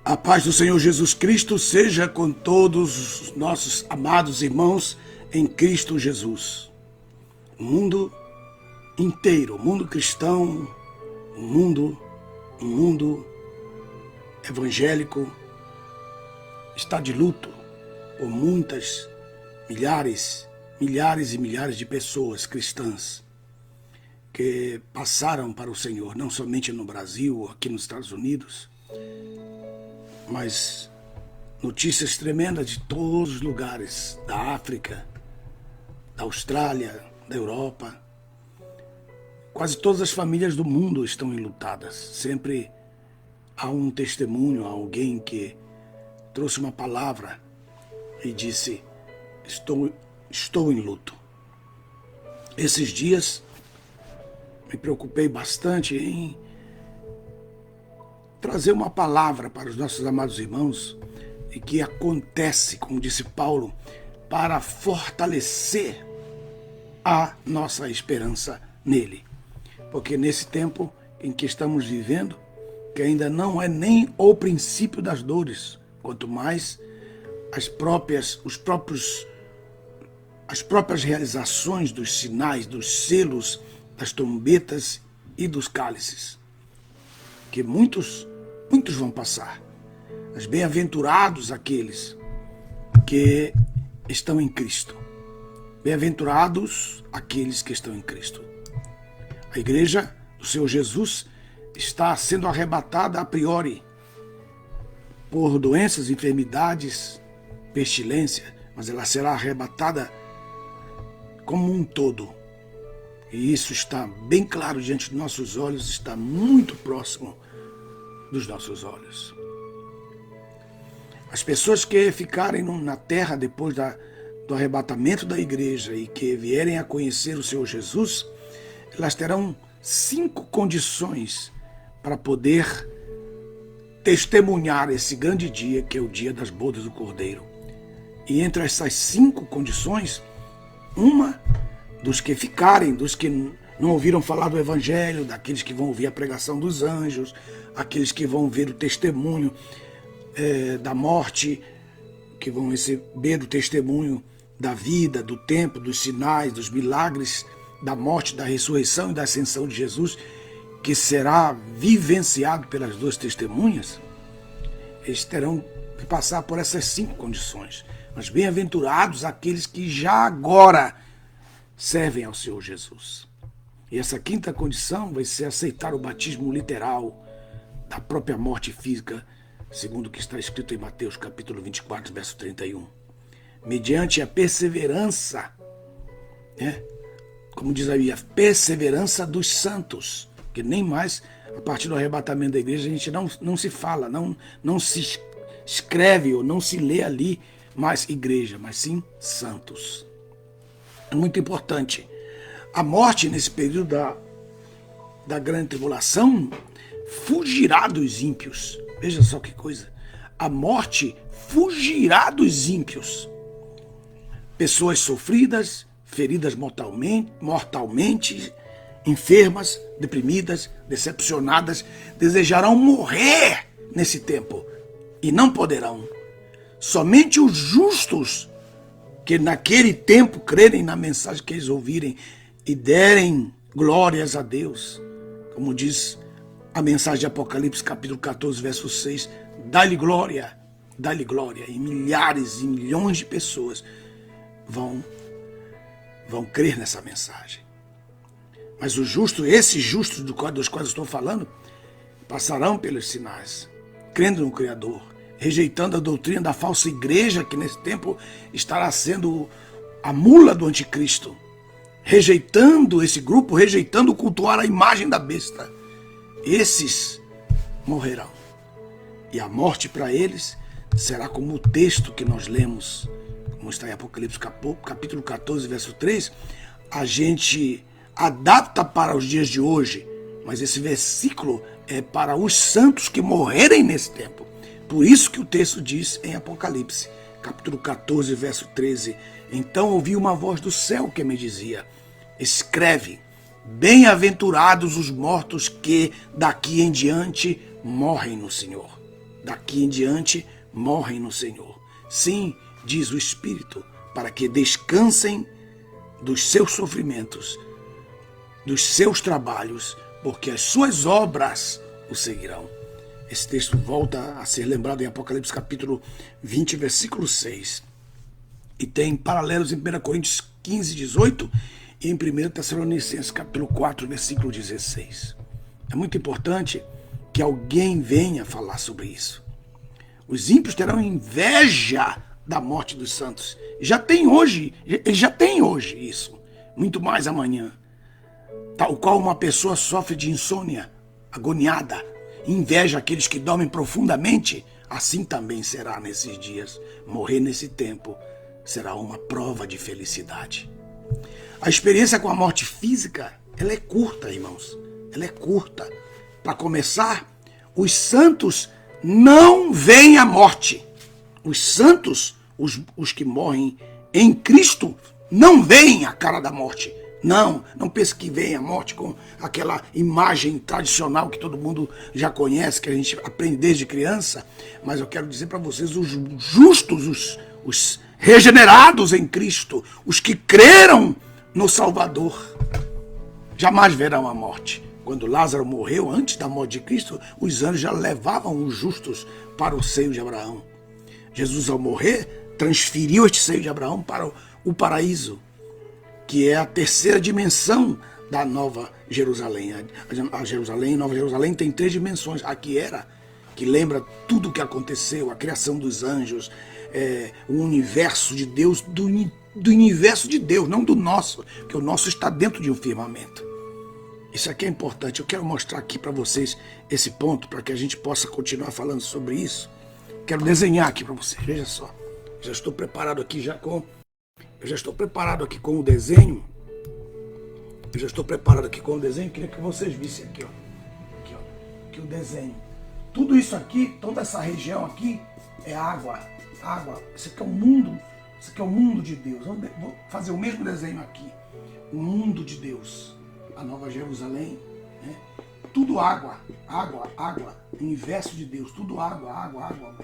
A paz do Senhor Jesus Cristo seja com todos os nossos amados irmãos em Cristo Jesus. O mundo inteiro, o mundo cristão, o mundo evangélico está de luto por muitas, milhares e milhares de pessoas cristãs que passaram para o Senhor, não somente no Brasil ou aqui nos Estados Unidos, mas notícias tremendas de todos os lugares, da África, da Austrália, da Europa. Quase todas as famílias do mundo estão enlutadas. Sempre há um testemunho, há alguém que trouxe uma palavra e disse: estou em luto. Esses dias me preocupei bastante em trazer uma palavra para os nossos amados irmãos e que acontece, como disse Paulo, para fortalecer a nossa esperança nele. Porque nesse tempo em que estamos vivendo, que ainda não é nem o princípio das dores, quanto mais as próprias realizações dos sinais, dos selos, das trombetas e dos cálices, que muitos vão passar. Mas bem-aventurados aqueles que estão em Cristo. Bem-aventurados aqueles que estão em Cristo. A igreja do Senhor Jesus está sendo arrebatada a priori por doenças, enfermidades, pestilência, mas ela será arrebatada como um todo. E isso está bem claro diante dos nossos olhos, está muito próximo dos nossos olhos. As pessoas que ficarem na terra depois do arrebatamento da igreja e que vierem a conhecer o Senhor Jesus, elas terão 5 condições para poder testemunhar esse grande dia, que é o dia das bodas do Cordeiro. E entre essas 5 condições, uma dos que ficarem, dos que não ouviram falar do Evangelho, daqueles que vão ouvir a pregação dos anjos, aqueles que vão ver o testemunho da morte, que vão receber o testemunho da vida, do tempo, dos sinais, dos milagres, da morte, da ressurreição e da ascensão de Jesus, que será vivenciado pelas 2 testemunhas. Eles terão que passar por essas 5 condições. Mas bem-aventurados aqueles que já agora servem ao Senhor Jesus. E essa 5ª condição vai ser aceitar o batismo literal da própria morte física, segundo o que está escrito em Mateus capítulo 24, verso 31. Mediante a perseverança, como diz aí, a perseverança dos santos, que nem mais, a partir do arrebatamento da igreja, a gente não se fala, não se escreve ou não se lê ali mais igreja, mas sim santos. É muito importante. A morte, nesse período da grande tribulação, fugirá dos ímpios. Veja só que coisa. A morte fugirá dos ímpios. Pessoas sofridas, feridas mortalmente, enfermas, deprimidas, decepcionadas, desejarão morrer nesse tempo e não poderão. Somente os justos que naquele tempo crerem na mensagem que eles ouvirem e derem glórias a Deus, como diz a mensagem de Apocalipse capítulo 14, verso 6, dá-lhe glória, e milhares e milhões de pessoas vão crer nessa mensagem. Mas os justos, esses justos dos quais estou falando, passarão pelos sinais, crendo no Criador, rejeitando a doutrina da falsa igreja, que nesse tempo estará sendo a mula do anticristo, rejeitando esse grupo, rejeitando cultuar a imagem da besta. Esses morrerão. E a morte para eles será como o texto que nós lemos, como está em Apocalipse capítulo 14, verso 3, a gente adapta para os dias de hoje, mas esse versículo é para os santos que morrerem nesse tempo. Por isso que o texto diz em Apocalipse, capítulo 14, verso 13, então ouvi uma voz do céu que me dizia, escreve, bem-aventurados os mortos que daqui em diante morrem no Senhor. Daqui em diante morrem no Senhor. Sim, diz o Espírito, para que descansem dos seus sofrimentos, dos seus trabalhos, porque as suas obras o seguirão. Esse texto volta a ser lembrado em Apocalipse capítulo 20, versículo 6. E tem paralelos em 1 Coríntios 15, 18 e em 1 Tessalonicenses capítulo 4, versículo 16. É muito importante que alguém venha falar sobre isso. Os ímpios terão inveja da morte dos santos. Já tem hoje isso, muito mais amanhã. Tal qual uma pessoa sofre de insônia, agoniada, inveja aqueles que dormem profundamente, assim também será nesses dias. Morrer nesse tempo será uma prova de felicidade. A experiência com a morte física, ela é curta, irmãos. Ela é curta. Para começar, os santos não veem a morte. Os santos, os que morrem em Cristo, não veem a cara da morte. Não pense que vem a morte com aquela imagem tradicional que todo mundo já conhece, que a gente aprende desde criança. Mas eu quero dizer para vocês, os justos, os regenerados em Cristo, os que creram no Salvador, jamais verão a morte. Quando Lázaro morreu, antes da morte de Cristo, os anjos já levavam os justos para o seio de Abraão. Jesus, ao morrer, transferiu este seio de Abraão para o paraíso, que é a terceira dimensão da Nova Jerusalém. A Jerusalém, Nova Jerusalém, tem 3 dimensões. Aqui que lembra tudo o que aconteceu, a criação dos anjos, o universo de Deus, do universo de Deus, não do nosso, porque o nosso está dentro de um firmamento. Isso aqui é importante. Eu quero mostrar aqui para vocês esse ponto, para que a gente possa continuar falando sobre isso. Quero desenhar aqui para vocês, veja só. Já estou preparado aqui com o desenho. Queria que vocês vissem aqui, ó. Aqui o desenho. Tudo isso aqui, toda essa região aqui é água. Esse aqui é o mundo. Esse aqui é o mundo de Deus. Vou fazer o mesmo desenho aqui. O mundo de Deus. A Nova Jerusalém, né? Tudo água, universo de Deus, tudo água.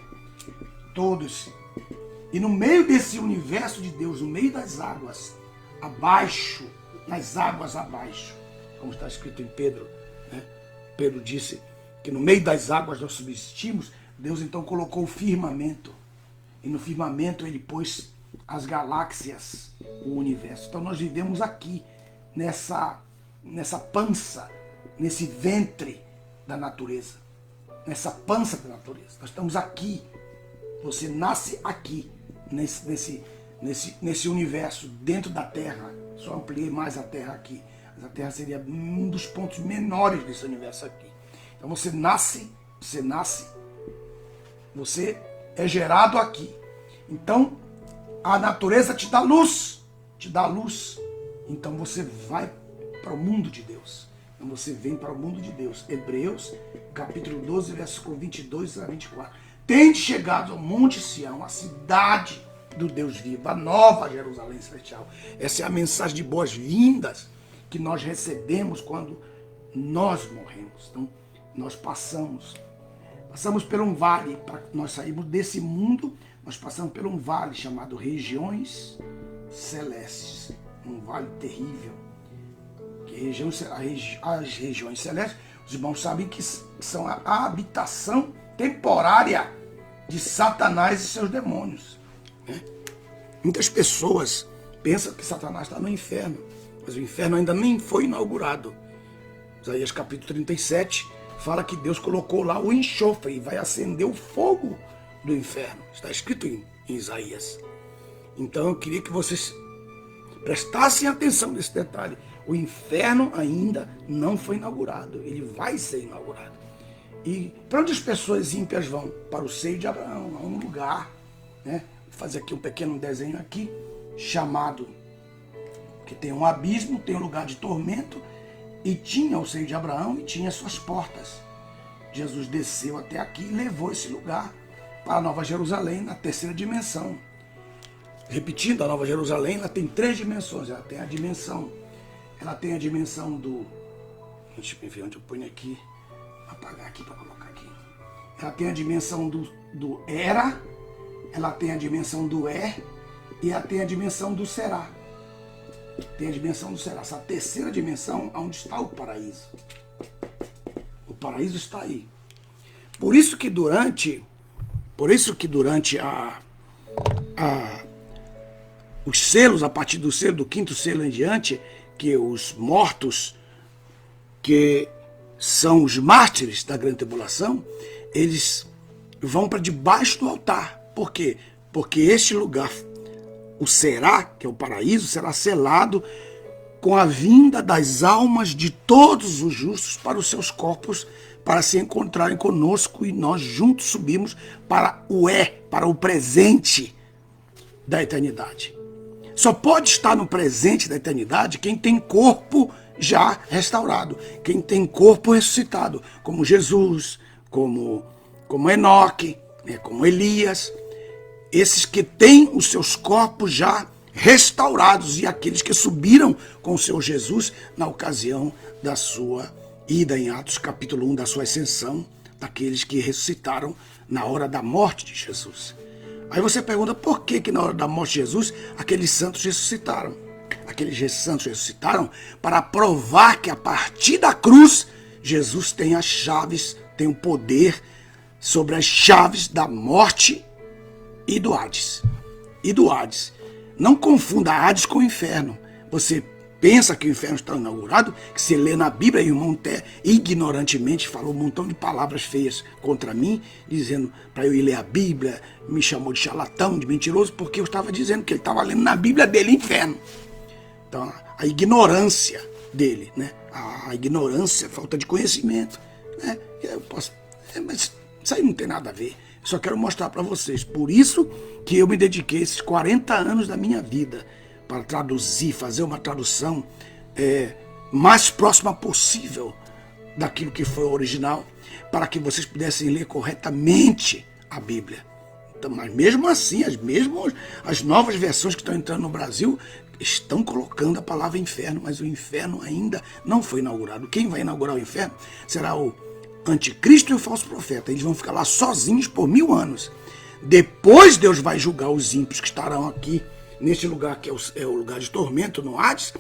Todos. E no meio desse universo de Deus, no meio das águas, abaixo, nas águas abaixo, como está escrito em Pedro, né? Pedro disse que no meio das águas nós subsistimos. Deus então colocou o firmamento, e no firmamento ele pôs as galáxias, o universo. Então nós vivemos aqui, nessa pança, nesse ventre da natureza, nessa pança da natureza. Nós estamos aqui. Você nasce aqui, nesse universo, dentro da Terra. Só ampliei mais a Terra aqui. Mas a Terra seria um dos pontos menores desse universo aqui. Então você nasce, você é gerado aqui. Então a natureza te dá luz, Então você vai para o mundo de Deus. Então você vem para o mundo de Deus. Hebreus, capítulo 12, versículo 22 a 24. Tende chegado ao Monte Sião, a cidade do Deus vivo, a nova Jerusalém celestial. Essa é a mensagem de boas-vindas que nós recebemos quando nós morremos. Então, nós passamos por um vale, para nós sairmos desse mundo, nós passamos por um vale chamado regiões celestes. Um vale terrível. As regiões celestes, os irmãos sabem que são a habitação temporária de Satanás e seus demônios, né? Muitas pessoas pensam que Satanás está no inferno. mas o inferno ainda nem foi inaugurado. Isaías capítulo 37 fala que Deus colocou lá o enxofre e vai acender o fogo do inferno. Está escrito em Isaías. Então eu queria que vocês prestassem atenção nesse detalhe. O inferno ainda não foi inaugurado, ele vai ser inaugurado. E para onde as pessoas ímpias vão? Para o seio de Abraão, a um lugar, né? Vou fazer aqui um pequeno desenho aqui, chamado, que tem um abismo, tem um lugar de tormento, e tinha o seio de Abraão e tinha suas portas. Jesus desceu até aqui e levou esse lugar para a Nova Jerusalém, na terceira dimensão. Repetindo, a Nova Jerusalém, ela tem 3 dimensões. Ela tem a dimensão do... Deixa eu ver onde eu ponho aqui. Apagar aqui para colocar aqui. Ela tem a dimensão do era, ela tem a dimensão do é, e ela tem a dimensão do será. Tem a dimensão do será. Essa terceira dimensão, onde está o paraíso. O paraíso está aí. Por isso que durante os selos, a partir do selo, do 5º selo em diante, que os mortos, que são os mártires da grande tribulação, eles vão para debaixo do altar. Por quê? Porque este lugar, o será, que é o paraíso, será selado com a vinda das almas de todos os justos para os seus corpos, para se encontrarem conosco, e nós juntos subimos para o presente da eternidade. Só pode estar no presente da eternidade quem tem corpo já restaurado, quem tem corpo ressuscitado, como Jesus, como Enoque, né, como Elias, esses que têm os seus corpos já restaurados, e aqueles que subiram com o seu Jesus na ocasião da sua ida em Atos capítulo 1, da sua ascensão, daqueles que ressuscitaram na hora da morte de Jesus. Aí você pergunta por que na hora da morte de Jesus aqueles santos ressuscitaram. Aqueles santos ressuscitaram para provar que a partir da cruz Jesus tem as chaves, tem o poder sobre as chaves da morte e do Hades. Não confunda Hades com o inferno. Você pensa que o inferno está inaugurado, que você lê na Bíblia, e o irmão até ignorantemente falou um montão de palavras feias contra mim, dizendo para eu ir ler a Bíblia, me chamou de charlatão, de mentiroso, porque eu estava dizendo que ele estava lendo na Bíblia dele inferno. Então, a ignorância dele, né? A ignorância, a falta de conhecimento, né? Mas isso aí não tem nada a ver. Eu só quero mostrar para vocês. Por isso que eu me dediquei esses 40 anos da minha vida para traduzir, fazer uma tradução mais próxima possível daquilo que foi o original, para que vocês pudessem ler corretamente a Bíblia. Então, mas mesmo assim, as novas versões que estão entrando no Brasil estão colocando a palavra inferno, mas o inferno ainda não foi inaugurado. Quem vai inaugurar o inferno será o anticristo e o falso profeta. Eles vão ficar lá sozinhos por 1000 anos. Depois Deus vai julgar os ímpios que estarão aqui neste lugar, que é o lugar de tormento, no Hades.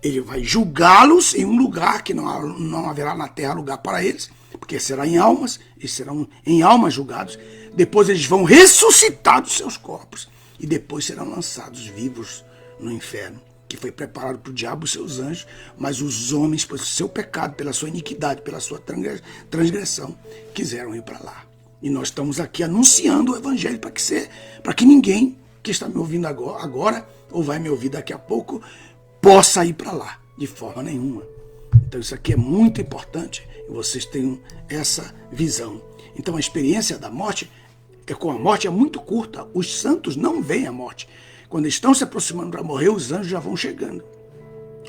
Ele vai julgá-los em um lugar que não haverá na terra lugar para eles, porque será em almas, eles serão em almas julgados. Depois eles vão ressuscitar dos seus corpos, e depois serão lançados vivos no inferno, que foi preparado para o diabo e seus anjos, mas os homens, por seu pecado, pela sua iniquidade, pela sua transgressão, quiseram ir para lá. E nós estamos aqui anunciando o evangelho para que ninguém que está me ouvindo agora, ou vai me ouvir daqui a pouco, possa ir para lá, de forma nenhuma. Então isso aqui é muito importante, e vocês tenham essa visão. Então a experiência da morte, com a morte, é muito curta. Os santos não veem a morte. Quando estão se aproximando para morrer, os anjos já vão chegando.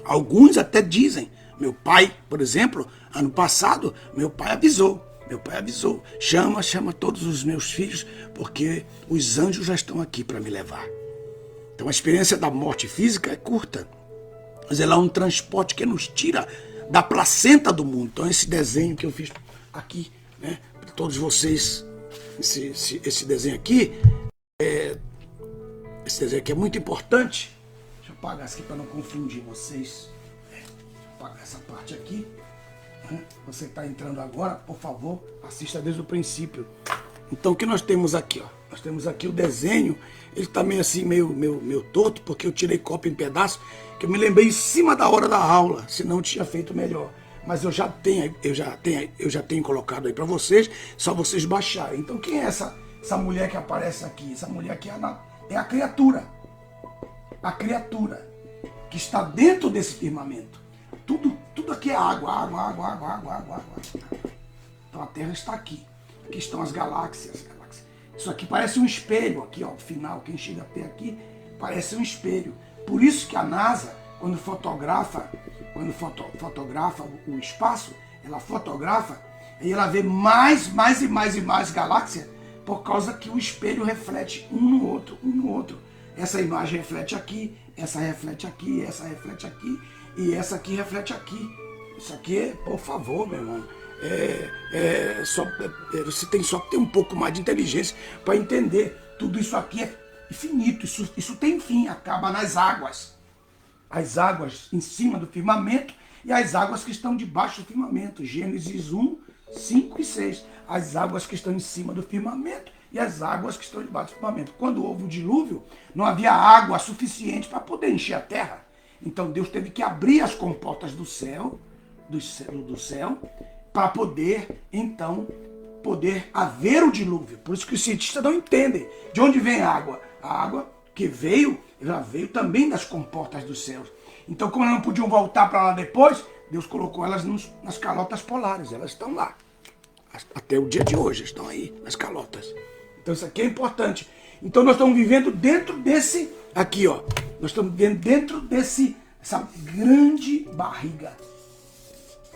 Alguns até dizem, meu pai, por exemplo, ano passado, meu pai avisou, chama todos os meus filhos, porque os anjos já estão aqui para me levar. Então a experiência da morte física é curta, mas ela é um transporte que nos tira da placenta do mundo. Então esse desenho que eu fiz aqui, né, para todos vocês, esse desenho aqui, esse desenho aqui é muito importante. Deixa eu apagar isso aqui para não confundir vocês. Deixa eu apagar essa parte aqui. Você que está entrando agora, por favor, assista desde o princípio. Então o que nós temos aqui? Ó? Nós temos aqui o desenho, ele está meio assim, meio torto, porque eu tirei copo em pedaço, que eu me lembrei em cima da hora da aula, senão eu tinha feito melhor. Mas eu já tenho colocado aí para vocês, só vocês baixarem. Então quem é essa mulher que aparece aqui? Essa mulher aqui é a criatura. A criatura que está dentro desse firmamento. Tudo aqui é água. Então a Terra está aqui. Aqui estão as galáxias. Isso aqui parece um espelho, aqui ó, o final, quem chega até aqui, parece um espelho. Por isso que a NASA, quando fotografa o espaço, ela fotografa e ela vê mais galáxias, por causa que o espelho reflete um no outro. Essa imagem reflete aqui, essa reflete aqui, essa reflete aqui e essa aqui reflete aqui. Isso aqui por favor, meu irmão, você tem só que ter um pouco mais de inteligência para entender. Tudo isso aqui é infinito, isso tem fim, acaba nas águas. As águas em cima do firmamento e as águas que estão debaixo do firmamento. Gênesis 1, 5 e 6. As águas que estão em cima do firmamento e as águas que estão debaixo do firmamento. Quando houve o dilúvio, não havia água suficiente para poder encher a terra. Então Deus teve que abrir as comportas do céu, para poder, então, haver o dilúvio. Por isso que os cientistas não entendem de onde vem a água. A água que veio, ela veio também das comportas dos céus. Então, como elas não podiam voltar para lá depois, Deus colocou elas nas calotas polares. Elas estão lá. Até o dia de hoje estão aí, nas calotas. Então, isso aqui é importante. Então, nós estamos vivendo dentro desse, aqui ó, nós estamos vivendo dentro essa grande barriga,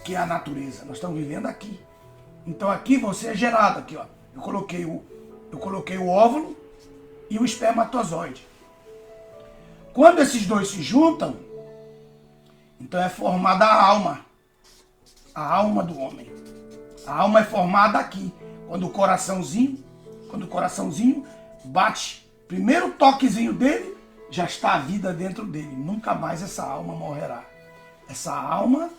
que é a natureza. Nós estamos vivendo aqui. Então, aqui você é gerado, aqui ó. Eu coloquei o óvulo e o espermatozoide. Quando esses dois se juntam, então é formada a alma do homem. A alma é formada aqui, quando o coraçãozinho bate, primeiro toquezinho dele, já está a vida dentro dele. Nunca mais essa alma morrerá. Essa alma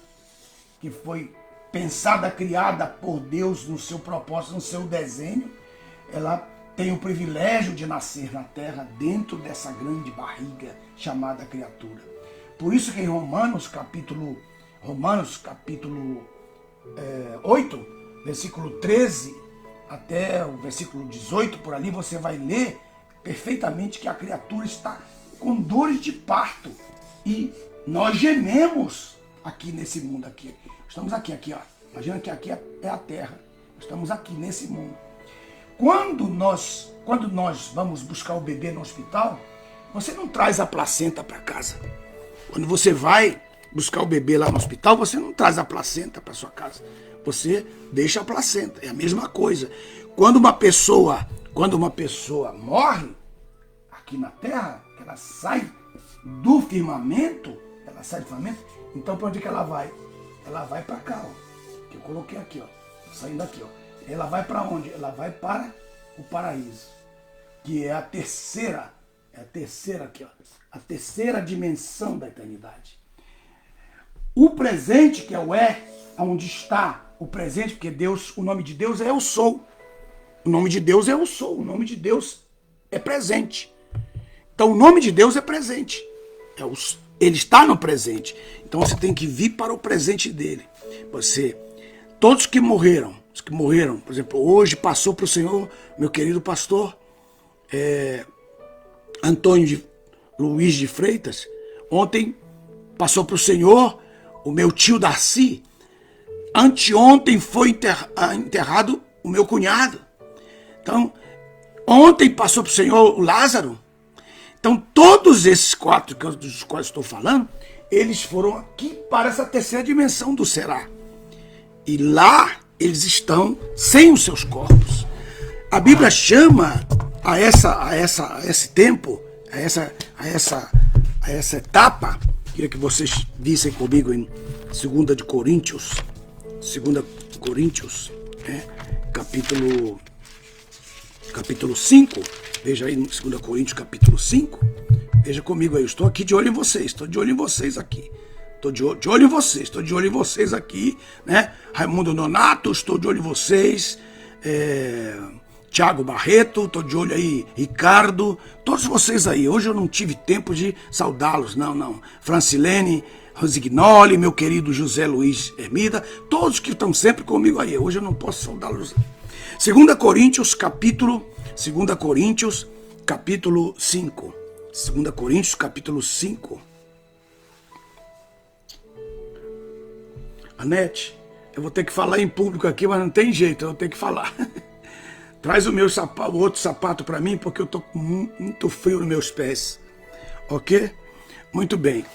que foi pensada, criada por Deus no seu propósito, no seu desenho, ela tem o privilégio de nascer na terra dentro dessa grande barriga chamada criatura. Por isso que em Romanos capítulo 8, versículo 13 até o versículo 18, por ali você vai ler perfeitamente que a criatura está com dores de parto. E nós gememos aqui nesse mundo aqui. Estamos aqui ó. Imagina que aqui é a terra. Estamos aqui nesse mundo. Quando nós vamos buscar o bebê no hospital, você não traz a placenta para casa. Quando você vai buscar o bebê lá no hospital, você não traz a placenta para sua casa. Você deixa a placenta. É a mesma coisa. Quando uma pessoa morre aqui na terra, ela sai do firmamento, então para onde que ela vai? Ela vai para cá, ó. Que eu coloquei aqui, ó. Saindo aqui, ó. Ela vai para onde? Ela vai para o paraíso, que é a terceira aqui, ó, a terceira dimensão da eternidade. O presente, que é o onde está o presente, porque Deus, o nome de Deus é eu sou. O nome de Deus é eu sou. O nome de Deus é presente. Então o nome de Deus é presente. Ele está no presente. Então você tem que vir para o presente dele. Todos que morreram, por exemplo, hoje passou para o Senhor, meu querido pastor Antônio Luiz de Freitas. Ontem passou para o Senhor o meu tio Darcy. Anteontem foi enterrado o meu cunhado. Então, ontem passou para o Senhor o Lázaro. Então, todos esses quatro dos quais estou falando, eles foram aqui para essa terceira dimensão do será. E lá eles estão sem os seus corpos. A Bíblia chama a esse tempo, a essa etapa, queria que vocês vissem comigo em 2 Coríntios, capítulo 5, veja aí no 2 Coríntios capítulo 5, veja comigo aí, eu estou aqui de olho em vocês, estou de olho em vocês aqui. Estou de olho em vocês aqui, né? Raimundo Nonato, estou de olho em vocês. Tiago Barreto, tô de olho aí, Ricardo, todos vocês aí. Hoje eu não tive tempo de saudá-los, não. Francilene Rosignoli, meu querido José Luiz Hermida, todos que estão sempre comigo aí. Hoje eu não posso saudá-los. 2 Coríntios, capítulo 5. 2 Coríntios, capítulo 5. Anete, eu vou ter que falar em público aqui, mas não tem jeito, eu vou ter que falar. Traz o outro sapato para mim, porque eu tô com muito frio nos meus pés. Ok? Muito bem.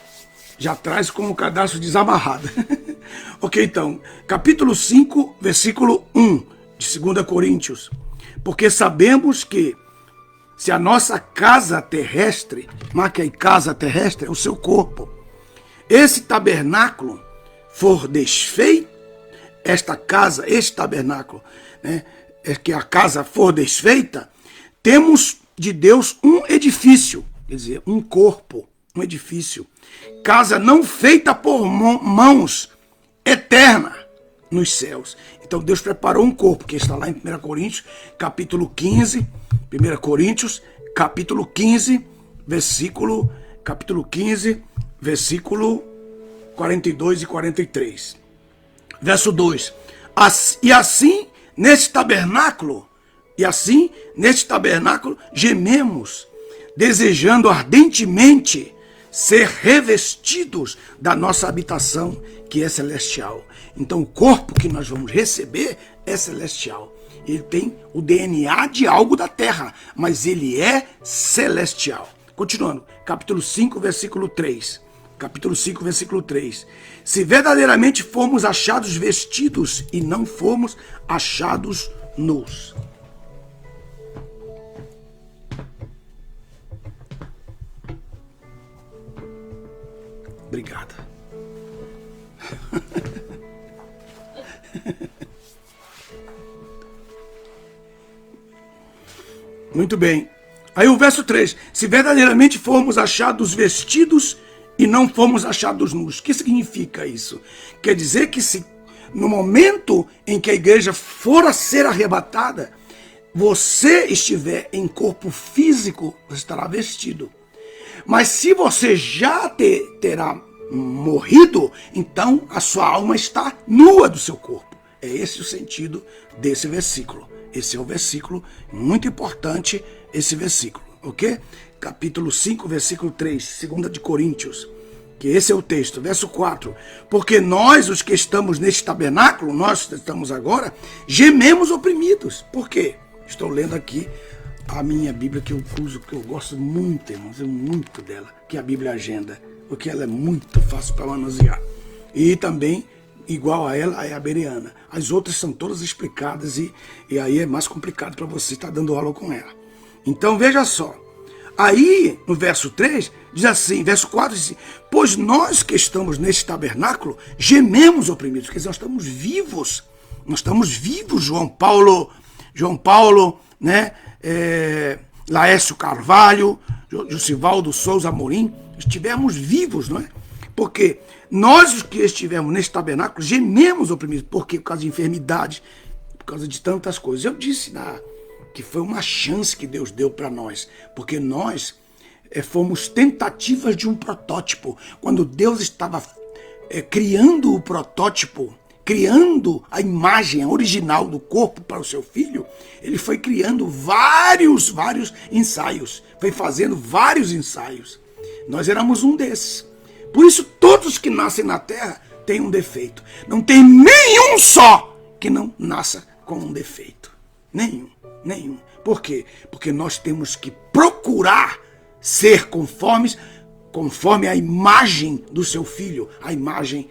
Já traz com o cadastro desamarrado. Ok, então. Capítulo 5, versículo 1 de 2 Coríntios. Porque sabemos que se a nossa casa terrestre, marque aí casa terrestre, é o seu corpo, esse tabernáculo for desfeito, este tabernáculo, né? É que a casa for desfeita, temos de Deus um edifício, quer dizer, um corpo, um edifício, casa não feita por mãos, eterna nos céus. Então Deus preparou um corpo, que está lá em 1 Coríntios, capítulo 15, 1 Coríntios, capítulo 15, versículo 42 e 43. Verso 2. E assim, neste tabernáculo, gememos, desejando ardentemente ser revestidos da nossa habitação, que é celestial. Então o corpo que nós vamos receber é celestial. Ele tem o DNA de algo da terra, mas ele é celestial. Continuando, capítulo 5, versículo 3. Capítulo 5, versículo 3. Se verdadeiramente formos achados vestidos e não formos achados nus. Obrigado. Muito bem. Aí o verso 3. Se verdadeiramente formos achados vestidos e não fomos achados nus. O que significa isso? Quer dizer que se no momento em que a igreja for a ser arrebatada, você estiver em corpo físico, você estará vestido. Mas se você já terá morrido, então a sua alma está nua do seu corpo. É esse o sentido desse versículo. Esse é o versículo muito importante, esse versículo, ok? Capítulo 5, versículo 3, 2 de Coríntios, que esse é o texto, verso 4. Porque nós, os que estamos neste tabernáculo, nós que estamos agora, gememos oprimidos. Por quê? Estou lendo aqui a minha Bíblia que eu uso, que eu gosto muito, irmãos, muito dela, que é a Bíblia Agenda, porque ela é muito fácil para manusear. E também, igual a ela, é a Bereana. As outras são todas explicadas e aí é mais complicado para você estar dando aula com ela. Então, veja só. Aí, no verso 3, diz assim, verso 4 diz assim, pois nós que estamos neste tabernáculo, gememos oprimidos. Quer dizer, nós estamos vivos, João Paulo, né, Laércio Carvalho, Josivaldo Souza Amorim, estivemos vivos, não é? Porque nós, os que estivemos neste tabernáculo, gememos oprimidos. Por quê? Por causa de enfermidade, por causa de tantas coisas. Eu disse que foi uma chance que Deus deu para nós, porque nós fomos tentativas de um protótipo. Quando Deus estava criando o protótipo, criando a imagem original do corpo para o seu filho, ele foi criando vários ensaios, foi fazendo vários ensaios. Nós éramos um desses. Por isso, todos que nascem na terra têm um defeito. Não tem nenhum só que não nasça com um defeito. Nenhum. Por quê? Porque nós temos que procurar ser conforme a imagem do seu filho. A imagem.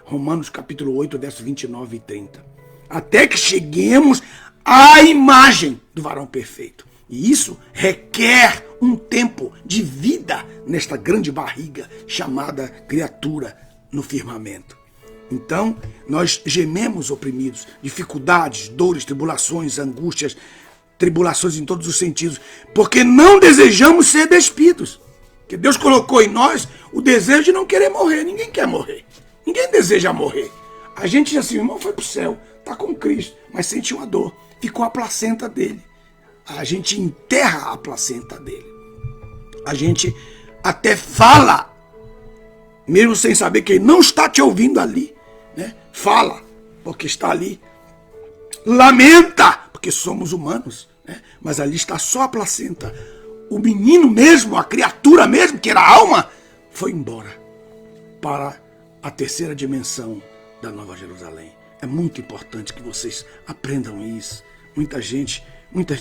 Romanos capítulo 8, versos 29 e 30. Até que cheguemos à imagem do varão perfeito. E isso requer um tempo de vida nesta grande barriga chamada criatura no firmamento. Então, nós gememos oprimidos, dificuldades, dores, tribulações, angústias, tribulações em todos os sentidos, porque não desejamos ser despidos. Porque Deus colocou em nós o desejo de não querer morrer. Ninguém quer morrer. Ninguém deseja morrer. A gente diz assim, o irmão foi para o céu, está com Cristo, mas sente uma dor. ficou a placenta dele. A gente enterra a placenta dele. A gente até fala, mesmo sem saber que ele não está te ouvindo ali, né? Fala, porque está ali. Lamenta, porque somos humanos, né? Mas ali está só a placenta. O menino mesmo, a criatura mesmo, que era a alma, foi embora para a terceira dimensão da Nova Jerusalém. É muito importante que vocês aprendam isso. Muita gente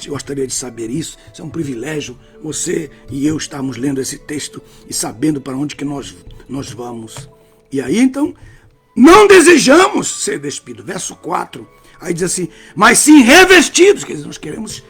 gostaria de saber isso. Isso é um privilégio, você e eu estarmos lendo esse texto e sabendo para onde que nós vamos. E aí, então, não desejamos ser despidos. Verso 4, aí diz assim, mas sim revestidos. Quer dizer, nós queremos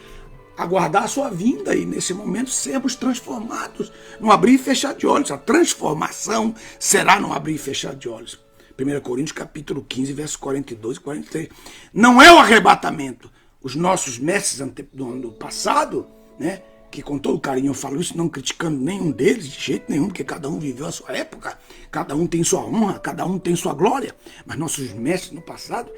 aguardar a sua vinda e nesse momento sermos transformados, num abrir e fechar de olhos. A transformação será num abrir e fechar de olhos. 1 Coríntios capítulo 15, versos 42 e 43. Não é o arrebatamento. Os nossos mestres do ano passado, né, que com todo carinho eu falo isso, não criticando nenhum deles, de jeito nenhum, porque cada um viveu a sua época, cada um tem sua honra, cada um tem sua glória, mas nossos mestres no passado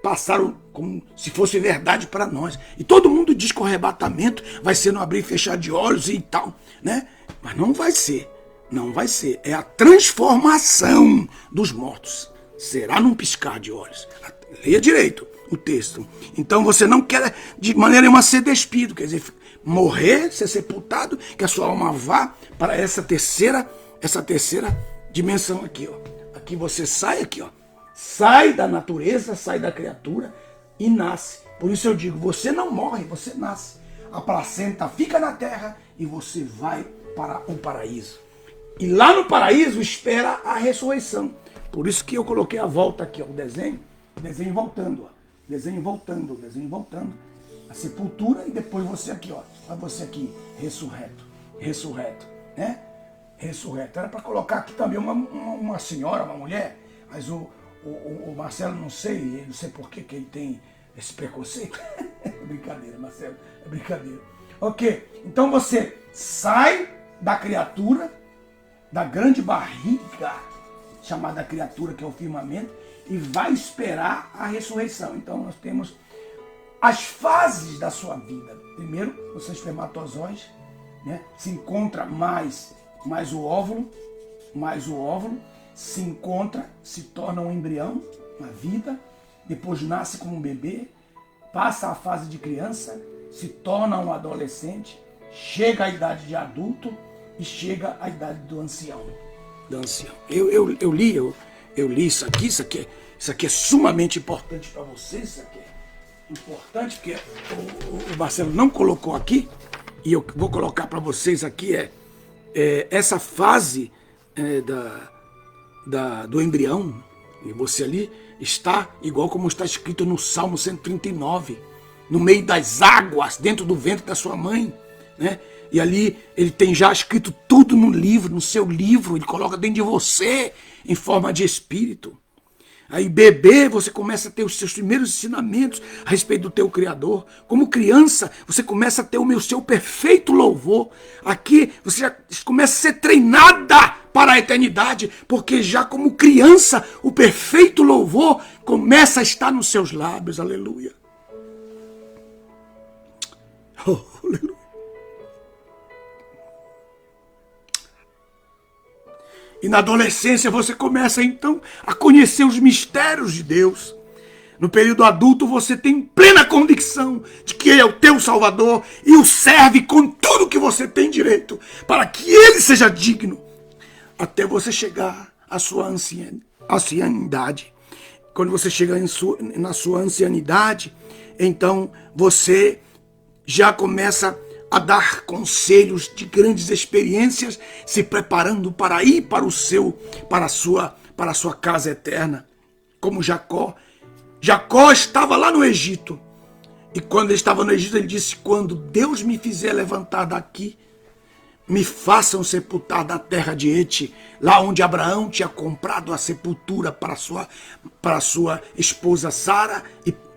passaram como se fosse verdade para nós. E todo mundo diz que o arrebatamento vai ser no abrir e fechar de olhos e tal, né? Mas não vai ser. Não vai ser. É a transformação dos mortos. Será num piscar de olhos. Leia direito o texto. Então você não quer de maneira nenhuma ser despido, quer dizer, morrer, ser sepultado, que a sua alma vá para essa terceira dimensão aqui, ó. Aqui você sai aqui, ó. Sai da natureza, sai da criatura e nasce. Por isso eu digo, você não morre, você nasce. A placenta fica na terra e você vai para o paraíso. E lá no paraíso espera a ressurreição. Por isso que eu coloquei a volta aqui, ó, o desenho voltando, ó. Desenho voltando. A sepultura e depois você aqui, ó. Olha você aqui, ressurreto, né? Ressurreto. Era para colocar aqui também uma senhora, uma mulher, mas o Marcelo, não sei por que ele tem esse preconceito. É brincadeira, Marcelo, é brincadeira. Ok, então você sai da criatura, da grande barriga, chamada criatura, que é o firmamento, e vai esperar a ressurreição. Então nós temos as fases da sua vida. Primeiro, você espermatozoide, né? Se encontra mais o óvulo, se encontra, se torna um embrião na vida, depois nasce como um bebê, passa a fase de criança, se torna um adolescente, chega à idade de adulto e chega à idade do ancião. Eu li isso aqui é sumamente importante para vocês, isso aqui é importante porque o Marcelo não colocou aqui, e eu vou colocar para vocês aqui, essa fase do embrião, e você ali está igual como está escrito no Salmo 139, no meio das águas, dentro do ventre da sua mãe, né? E ali ele tem já escrito tudo no livro, no seu livro, ele coloca dentro de você em forma de espírito. Aí bebê, você começa a ter os seus primeiros ensinamentos a respeito do teu Criador. Como criança, você começa a ter o seu perfeito louvor. Aqui você já começa a ser treinada para a eternidade, porque já como criança, o perfeito louvor começa a estar nos seus lábios. Aleluia. Oh, aleluia. E na adolescência você começa então a conhecer os mistérios de Deus. No período adulto você tem plena convicção de que Ele é o teu Salvador e o serve com tudo que você tem direito para que Ele seja digno. Até você chegar à sua ancianidade. Quando você chega na sua ancianidade, então você já começa a dar conselhos de grandes experiências, se preparando para ir para a sua casa eterna. Como Jacó. Jacó estava lá no Egito. E quando ele estava no Egito, ele disse, quando Deus me fizer levantar daqui, me façam sepultar da terra de Et, lá onde Abraão tinha comprado a sepultura para a sua esposa Sara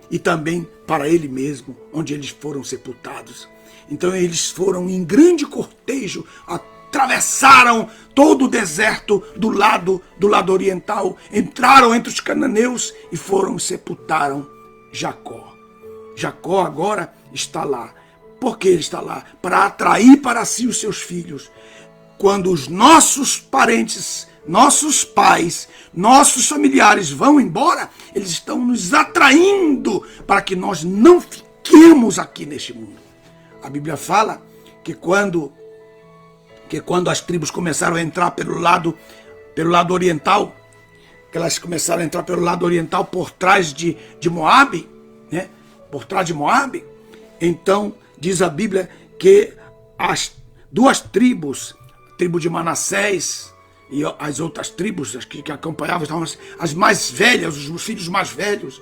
e também para ele mesmo, onde eles foram sepultados. Então eles foram em grande cortejo, atravessaram todo o deserto do lado oriental, entraram entre os cananeus e sepultaram Jacó. Jacó agora está lá. Por que ele está lá? Para atrair para si os seus filhos. Quando os nossos parentes, nossos pais, nossos familiares vão embora, eles estão nos atraindo para que nós não fiquemos aqui neste mundo. A Bíblia fala que quando as tribos começaram a entrar pelo lado oriental, que elas começaram a entrar pelo lado oriental por trás de Moabe, né? Por trás de Moabe, então diz a Bíblia que as duas tribos, a tribo de Manassés e as outras tribos que acompanhavam, estavam as mais velhas, os filhos mais velhos,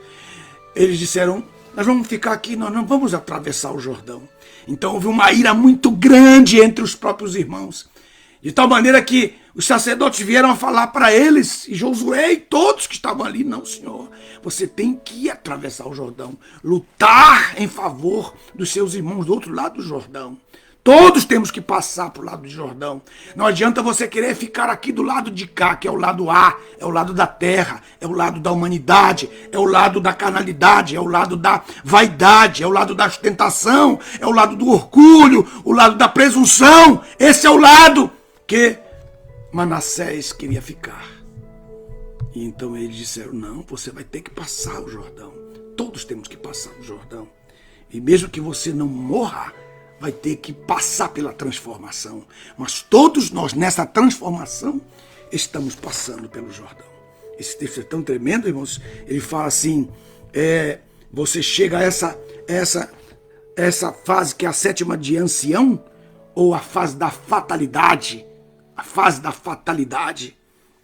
eles disseram: nós vamos ficar aqui, nós não vamos atravessar o Jordão. Então houve uma ira muito grande entre os próprios irmãos, de tal maneira que os sacerdotes vieram a falar para eles, e Josué e todos que estavam ali: não, senhor, você tem que atravessar o Jordão, lutar em favor dos seus irmãos do outro lado do Jordão. Todos temos que passar para o lado do Jordão. Não adianta você querer ficar aqui do lado de cá, que é o lado A, é o lado da terra, é o lado da humanidade, é o lado da carnalidade, é o lado da vaidade, é o lado da ostentação, é o lado do orgulho, o lado da presunção. Esse é o lado que Manassés queria ficar. E então eles disseram: não, você vai ter que passar o Jordão. Todos temos que passar o Jordão. E mesmo que você não morra, vai ter que passar pela transformação. Mas todos nós, nessa transformação, estamos passando pelo Jordão. Esse texto é tão tremendo, irmãos. Ele fala assim: você chega a essa fase que é a sétima de ancião, ou a fase da fatalidade. A fase da fatalidade.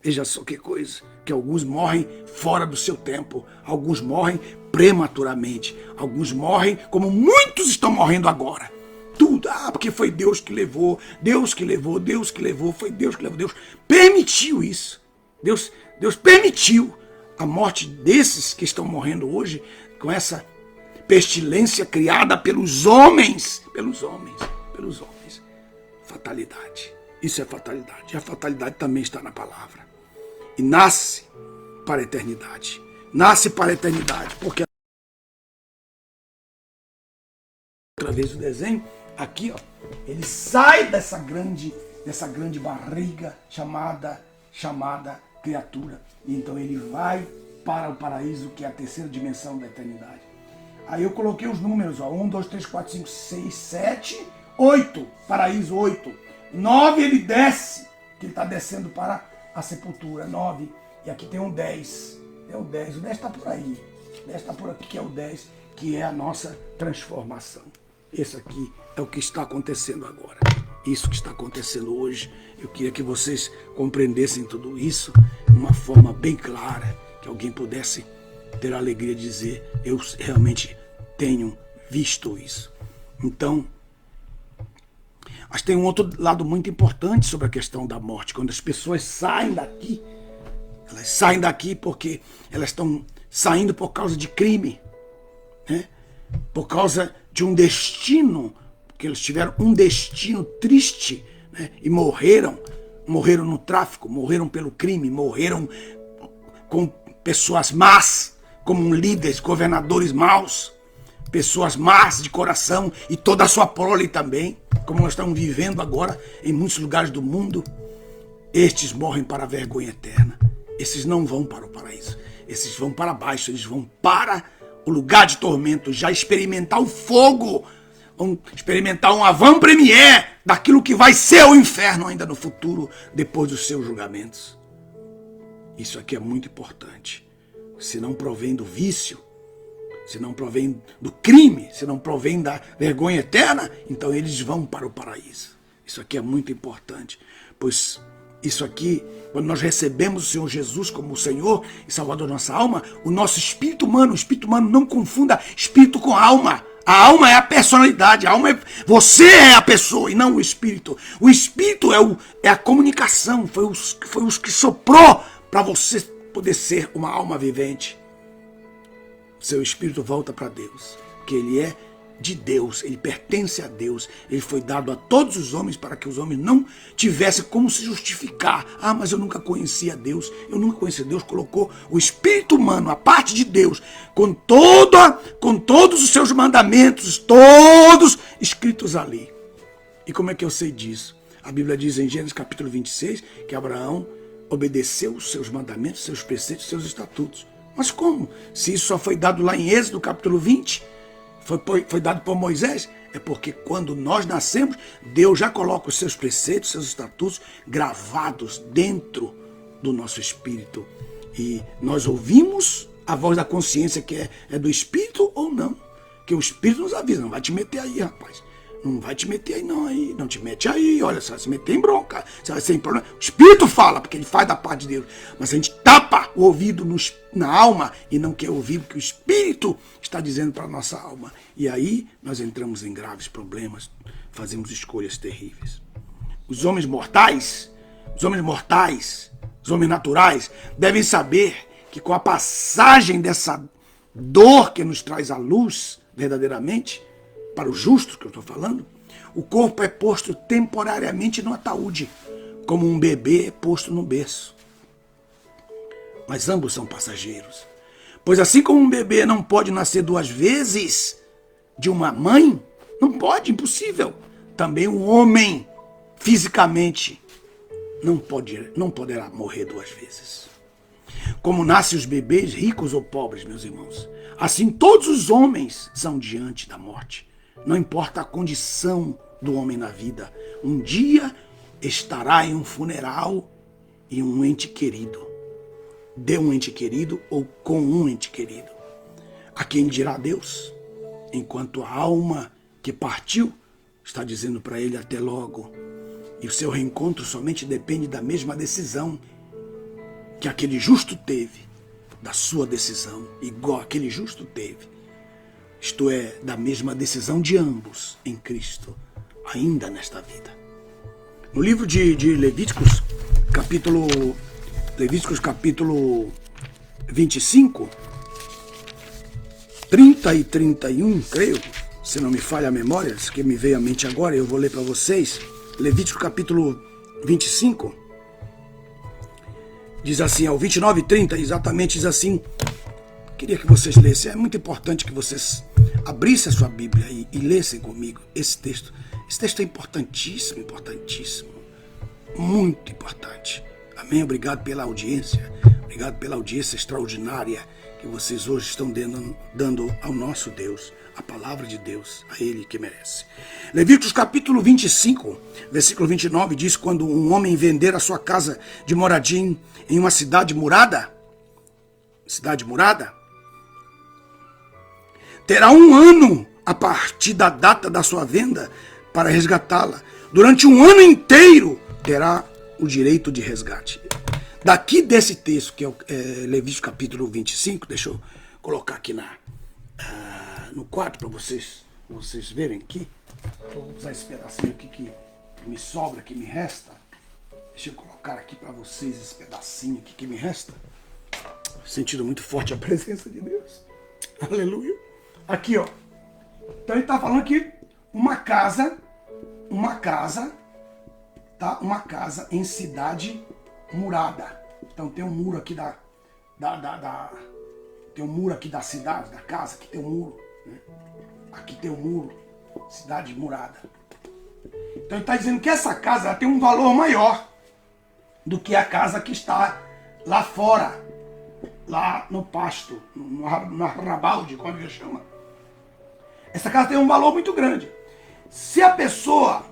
Veja só que coisa, que alguns morrem fora do seu tempo, alguns morrem prematuramente, alguns morrem como muitos estão morrendo agora. Tudo, porque foi Deus que levou, Deus que levou, Deus que levou, foi Deus que levou, Deus permitiu isso. Deus permitiu a morte desses que estão morrendo hoje com essa pestilência criada pelos homens. Fatalidade. Isso é fatalidade. E a fatalidade também está na palavra. E nasce para a eternidade. Nasce para a eternidade, porque outra vez o desenho aqui, ó, ele sai dessa grande barriga chamada criatura. E então ele vai para o paraíso, que é a terceira dimensão da eternidade. Aí eu coloquei os números, ó, 1, 2, 3, 4, 5, 6, 7, 8, paraíso 8. 9 ele desce, que ele está descendo para a sepultura, 9. E aqui tem um 10. Tem o 10 está por aí. O 10 está por aqui, que é o 10, que é a nossa transformação. Esse aqui é o que está acontecendo agora. Isso que está acontecendo hoje. Eu queria que vocês compreendessem tudo isso de uma forma bem clara, que alguém pudesse ter a alegria de dizer: eu realmente tenho visto isso. Então, mas tem um outro lado muito importante sobre a questão da morte. Quando as pessoas saem daqui, elas saem daqui porque elas estão saindo por causa de crime, né? Por causa de um destino, porque eles tiveram um destino triste, né? E morreram no tráfico, morreram pelo crime, morreram com pessoas más, como líderes, governadores maus, pessoas más de coração, e toda a sua prole também, como nós estamos vivendo agora em muitos lugares do mundo. Estes morrem para a vergonha eterna. Esses não vão para o paraíso. Esses vão para baixo, eles vão para o lugar de tormento, já experimentar o fogo, vão experimentar um avant-première daquilo que vai ser o inferno ainda no futuro, depois dos seus julgamentos. Isso aqui é muito importante. Se não provém do vício, se não provém do crime, se não provém da vergonha eterna, então eles vão para o paraíso. Isso aqui é muito importante, pois isso aqui, quando nós recebemos o Senhor Jesus como o Senhor e Salvador da nossa alma, o nosso espírito humano, não confunda espírito com alma. A alma é a personalidade, a alma você é a pessoa e não o espírito. O espírito é a comunicação, foi os que soprou para você poder ser uma alma vivente. Seu espírito volta para Deus, porque ele é de Deus, ele pertence a Deus, ele foi dado a todos os homens para que os homens não tivessem como se justificar. Ah, mas eu nunca conhecia Deus, Deus colocou o espírito humano, a parte de Deus, com todos os seus mandamentos, todos escritos ali. E como é que eu sei disso? A Bíblia diz em Gênesis capítulo 26 que Abraão obedeceu os seus mandamentos, seus preceitos, seus estatutos. Mas como? Se isso só foi dado lá em Êxodo capítulo 20, foi dado por Moisés, é porque quando nós nascemos, Deus já coloca os seus preceitos, seus estatutos gravados dentro do nosso espírito. E nós ouvimos a voz da consciência que é do espírito ou não. Que o espírito nos avisa, não vai te meter aí, rapaz. Não vai te meter aí não, aí. Não te mete aí, olha, você vai se meter em bronca. Você vai ser em problema. O espírito fala, porque ele faz da parte de Deus. Mas a gente tapa o ouvido na alma e não quer ouvir o que o espírito está dizendo para a nossa alma. E aí nós entramos em graves problemas, fazemos escolhas terríveis. Os homens mortais, os homens naturais, devem saber que com a passagem dessa dor que nos traz a luz, verdadeiramente, para os justos que eu estou falando, o corpo é posto temporariamente no ataúde, como um bebê é posto no berço. Mas ambos são passageiros. Pois assim como um bebê não pode nascer duas vezes de uma mãe, não pode, impossível. Também um homem, fisicamente, não poderá morrer duas vezes. Como nascem os bebês, ricos ou pobres, meus irmãos, assim todos os homens são diante da morte. Não importa a condição do homem na vida, um dia estará em um funeral e um ente querido, de um ente querido ou com um ente querido. A quem dirá Deus, enquanto a alma que partiu está dizendo para ele até logo. E o seu reencontro somente depende da mesma decisão que aquele justo teve, da sua decisão, igual aquele justo teve. Isto é, da mesma decisão de ambos em Cristo, ainda nesta vida. No livro de Levíticos, capítulo 25, 30 e 31, creio, se não me falha a memória, isso que me veio à mente agora, eu vou ler para vocês. Levítico capítulo 25, diz assim, ao 29 e 30, exatamente diz assim. Queria que vocês lessem, é muito importante que vocês abrissem a sua Bíblia e lessem comigo esse texto. Esse texto é importantíssimo, muito importante. Amém? Obrigado pela audiência extraordinária que vocês hoje estão dando ao nosso Deus, a palavra de Deus, a Ele que merece. Levíticos capítulo 25, versículo 29 diz, quando um homem vender a sua casa de moradia em uma cidade murada, terá 1 ano a partir da data da sua venda para resgatá-la. Durante 1 ano inteiro terá o direito de resgate. Daqui desse texto, que é Levítico capítulo 25, deixa eu colocar aqui no quadro para vocês verem aqui. Vou usar esse pedacinho aqui que me sobra, que me resta. Deixa eu colocar aqui para vocês esse pedacinho aqui que me resta. Sentindo muito forte a presença de Deus. Aleluia. Aqui, ó. Então ele está falando aqui uma casa, tá? Uma casa em cidade murada. Então tem um muro aqui tem um muro aqui da cidade, da casa, aqui tem um muro, né? Aqui tem um muro, cidade murada. Então ele está dizendo que essa casa tem um valor maior do que a casa que está lá fora, lá no pasto, no arrabalde, como ele chama. Essa casa tem um valor muito grande. Se a pessoa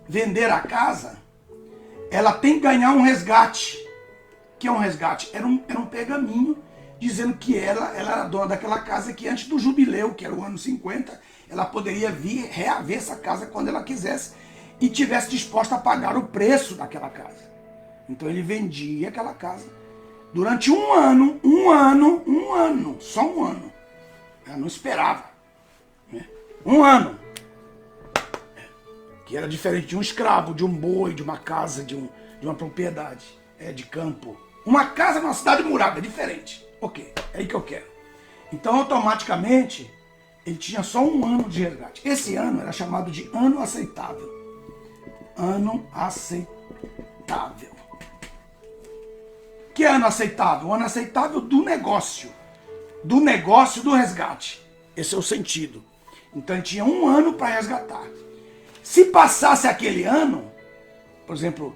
vender a casa, ela tem que ganhar um resgate. O que é um resgate? Era um pergaminho dizendo que ela era dona daquela casa, que antes do jubileu, que era o ano 50, ela poderia vir reaver essa casa quando ela quisesse e tivesse disposta a pagar o preço daquela casa. Então ele vendia aquela casa durante 1 ano, só 1 ano. Ela não esperava. 1 ano. Que era diferente de um escravo, de um boi, de uma casa, de uma propriedade de campo. Uma casa numa cidade murada, é diferente. Ok, é aí que eu quero. Então, automaticamente, ele tinha só um ano de resgate. Esse ano era chamado de ano aceitável. Ano aceitável. Que ano aceitável? O ano aceitável do negócio. Do negócio do resgate. Esse é o sentido. Então ele tinha um ano para resgatar. Se passasse aquele ano, por exemplo,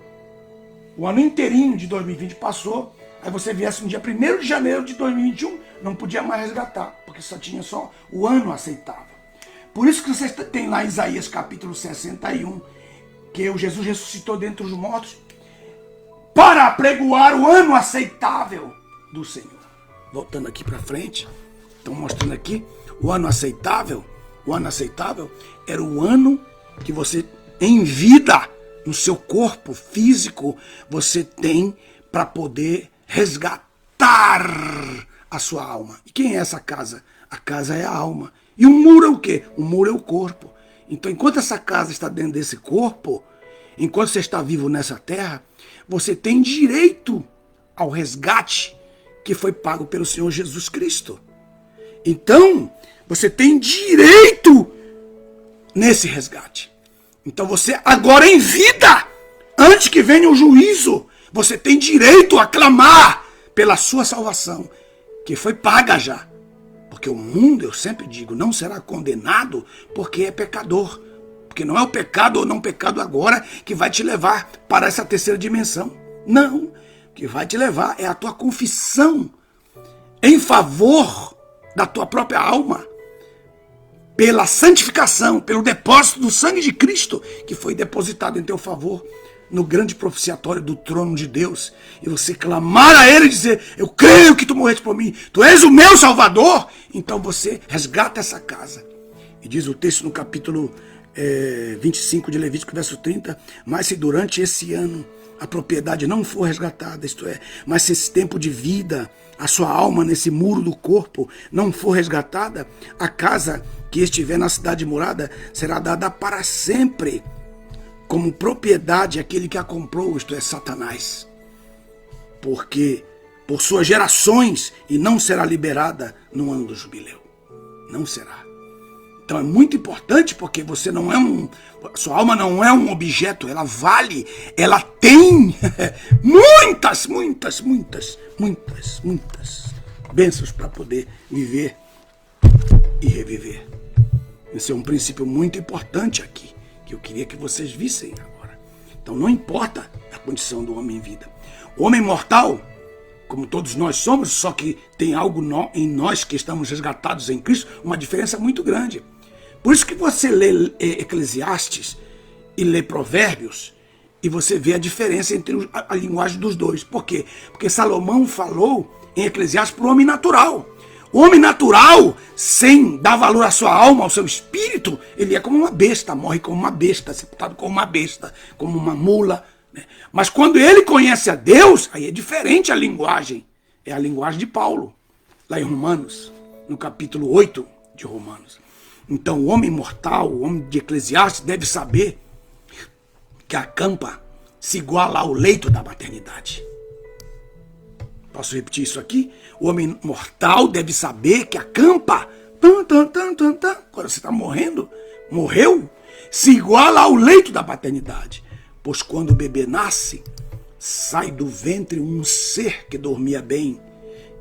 o ano inteirinho de 2020 passou, aí você viesse no dia 1º de janeiro de 2021, não podia mais resgatar, porque tinha só o ano aceitável. Por isso que você tem lá Isaías capítulo 61, que o Jesus ressuscitou dentre os mortos, para apregoar o ano aceitável do Senhor. Voltando aqui para frente, estão mostrando aqui, o ano aceitável era o ano que você, em vida, no seu corpo físico, você tem para poder resgatar a sua alma. E quem é essa casa? A casa é a alma. E o muro é o quê? O muro é o corpo. Então, enquanto essa casa está dentro desse corpo, enquanto você está vivo nessa terra, você tem direito ao resgate que foi pago pelo Senhor Jesus Cristo. Então, você tem direito nesse resgate. Então você, agora em vida, antes que venha o juízo, você tem direito a clamar pela sua salvação, que foi paga já. Porque o mundo, eu sempre digo, não será condenado porque é pecador. Porque não é o pecado ou não pecado agora que vai te levar para essa terceira dimensão. Não, o que vai te levar é a tua confissão em favor da tua própria alma, pela santificação, pelo depósito do sangue de Cristo, que foi depositado em teu favor no grande propiciatório do trono de Deus, e você clamar a Ele e dizer, eu creio que tu morreste por mim, tu és o meu Salvador, então você resgata essa casa. E diz o texto no capítulo 25 de Levítico, verso 30, mas se durante esse ano a propriedade não for resgatada, isto é, mas se esse tempo de vida, a sua alma nesse muro do corpo não for resgatada, a casa que estiver na cidade morada será dada para sempre como propriedade àquele que a comprou, isto é, Satanás. Porque por suas gerações, e não será liberada no ano do jubileu. Não será. Então é muito importante, porque você não é sua alma não é um objeto, ela vale, ela tem muitas bênçãos para poder viver e reviver. Esse é um princípio muito importante aqui, que eu queria que vocês vissem agora. Então não importa a condição do homem em vida. O homem mortal, como todos nós somos, só que tem algo em nós que estamos resgatados em Cristo, uma diferença muito grande. Por isso que você lê Eclesiastes e lê Provérbios, e você vê a diferença entre a linguagem dos dois. Por quê? Porque Salomão falou em Eclesiastes para o homem natural. O homem natural, sem dar valor à sua alma, ao seu espírito, ele é como uma besta, morre como uma besta, sepultado como uma besta, como uma mula. Né? Mas quando ele conhece a Deus, aí é diferente a linguagem. É a linguagem de Paulo, lá em Romanos, no capítulo 8 de Romanos. Então o homem mortal, o homem de Eclesiastes, deve saber que a campa se iguala ao leito da maternidade. Posso repetir isso aqui? O homem mortal deve saber que a campa, quando você está morreu, se iguala ao leito da maternidade. Pois quando o bebê nasce, sai do ventre um ser que dormia bem,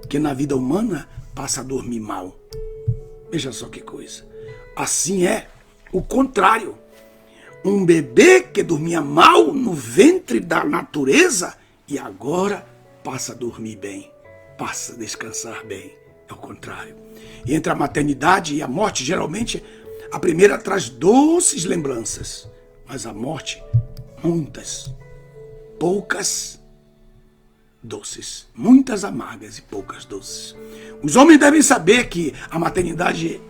que na vida humana passa a dormir mal. Veja só que coisa. Assim é o contrário. Um bebê que dormia mal no ventre da natureza e agora passa a dormir bem, passa a descansar bem. É o contrário. E entre a maternidade e a morte, geralmente, a primeira traz doces lembranças, mas a morte, muitas, poucas doces. Muitas amargas e poucas doces. Os homens devem saber que a maternidade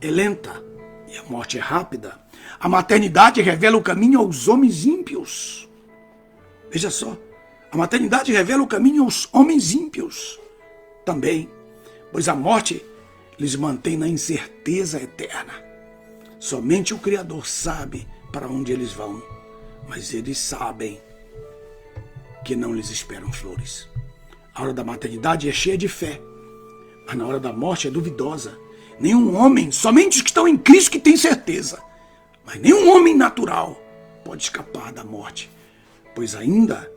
é lenta e a morte é rápida. A maternidade revela o caminho aos homens ímpios. Veja só. A maternidade revela o caminho aos homens ímpios também, pois a morte lhes mantém na incerteza eterna. Somente o Criador sabe para onde eles vão, mas eles sabem que não lhes esperam flores. A hora da maternidade é cheia de fé, mas na hora da morte é duvidosa. Nenhum homem, somente os que estão em Cristo que têm certeza. Mas nenhum homem natural pode escapar da morte. Pois ainda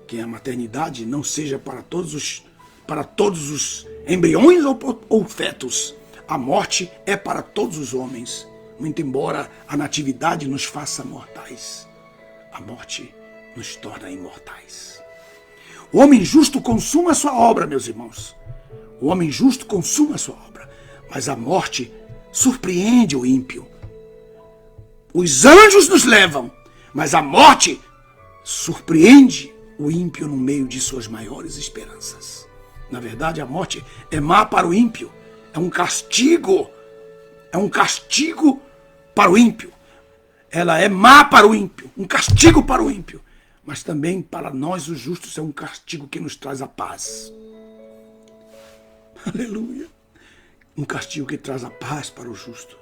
que a maternidade não seja para todos os embriões ou fetos, a morte é para todos os homens. Muito embora a natividade nos faça mortais, a morte nos torna imortais. O homem justo consuma a sua obra, meus irmãos. O homem justo consuma a sua obra, mas a morte surpreende o ímpio. Os anjos nos levam, mas a morte surpreende o ímpio no meio de suas maiores esperanças. Na verdade, a morte é má para o ímpio, é um castigo para o ímpio. Ela é má para o ímpio, um castigo para o ímpio, mas também para nós, os justos, é um castigo que nos traz a paz. Aleluia! Um castigo que traz a paz para o justo.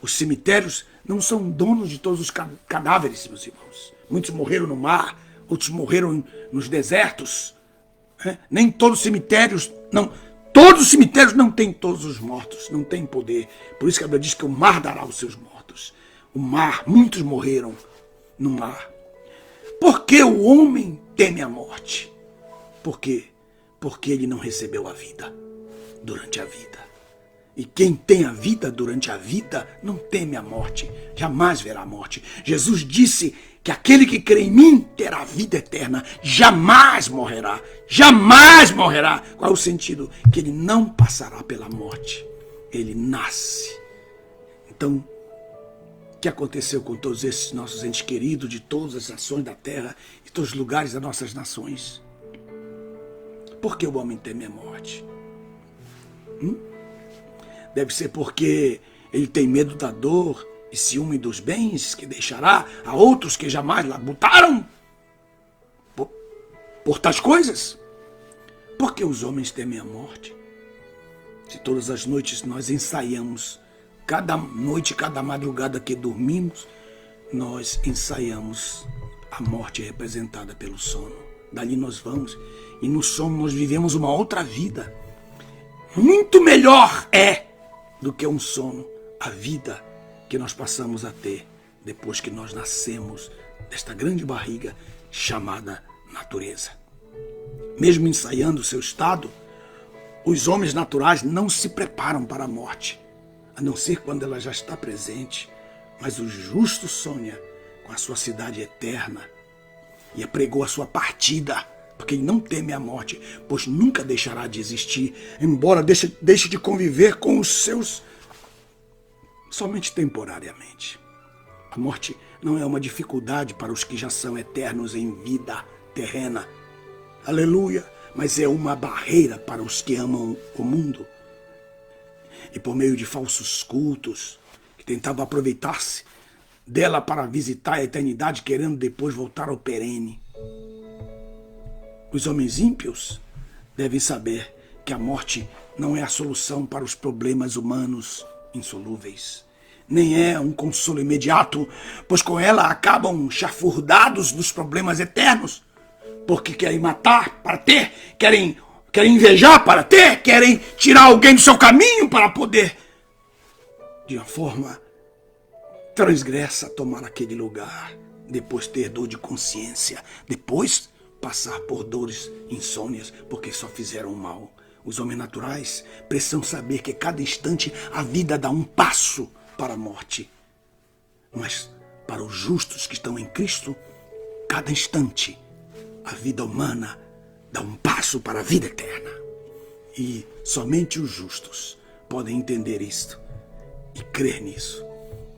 Os cemitérios não são donos de todos os cadáveres, meus irmãos. Muitos morreram no mar, outros morreram nos desertos. Nem todos os cemitérios, todos os cemitérios não têm todos os mortos, não têm poder. Por isso que a Bíblia diz que o mar dará os seus mortos. O mar, muitos morreram no mar. Por que o homem teme a morte? Por quê? Porque ele não recebeu a vida durante a vida. E quem tem a vida durante a vida não teme a morte, jamais verá a morte. Jesus disse que aquele que crê em mim terá vida eterna, jamais morrerá, jamais morrerá. Qual é o sentido? Que ele não passará pela morte, ele nasce. Então, o que aconteceu com todos esses nossos entes queridos de todas as nações da terra e todos os lugares das nossas nações? Por que o homem teme a morte? Deve ser porque ele tem medo da dor e ciúme dos bens que deixará a outros que jamais labutaram por tais coisas. Por que os homens temem a morte? Se todas as noites nós ensaiamos, cada noite, cada madrugada que dormimos, nós ensaiamos a morte representada pelo sono. Dali nós vamos e no sono nós vivemos uma outra vida. Muito melhor do que um sono, a vida que nós passamos a ter depois que nós nascemos desta grande barriga chamada natureza. Mesmo ensaiando o seu estado, os homens naturais não se preparam para a morte, a não ser quando ela já está presente. Mas o justo sonha com a sua cidade eterna e apregou a sua partida, porque ele não teme a morte, pois nunca deixará de existir, embora deixe de conviver com os seus somente temporariamente. A morte não é uma dificuldade para os que já são eternos em vida terrena. Aleluia! Mas é uma barreira para os que amam o mundo. E por meio de falsos cultos, que tentavam aproveitar-se dela para visitar a eternidade, querendo depois voltar ao perene. Os homens ímpios devem saber que a morte não é a solução para os problemas humanos insolúveis. Nem é um consolo imediato, pois com ela acabam chafurdados dos problemas eternos, porque querem matar para ter, querem invejar para ter, querem tirar alguém do seu caminho para poder, de uma forma transgressa, tomar aquele lugar, depois ter dor de consciência, depois passar por dores insônias, porque só fizeram mal. Os homens naturais precisam saber que cada instante a vida dá um passo para a morte. Mas para os justos que estão em Cristo, cada instante a vida humana dá um passo para a vida eterna. E somente os justos podem entender isto e crer nisso.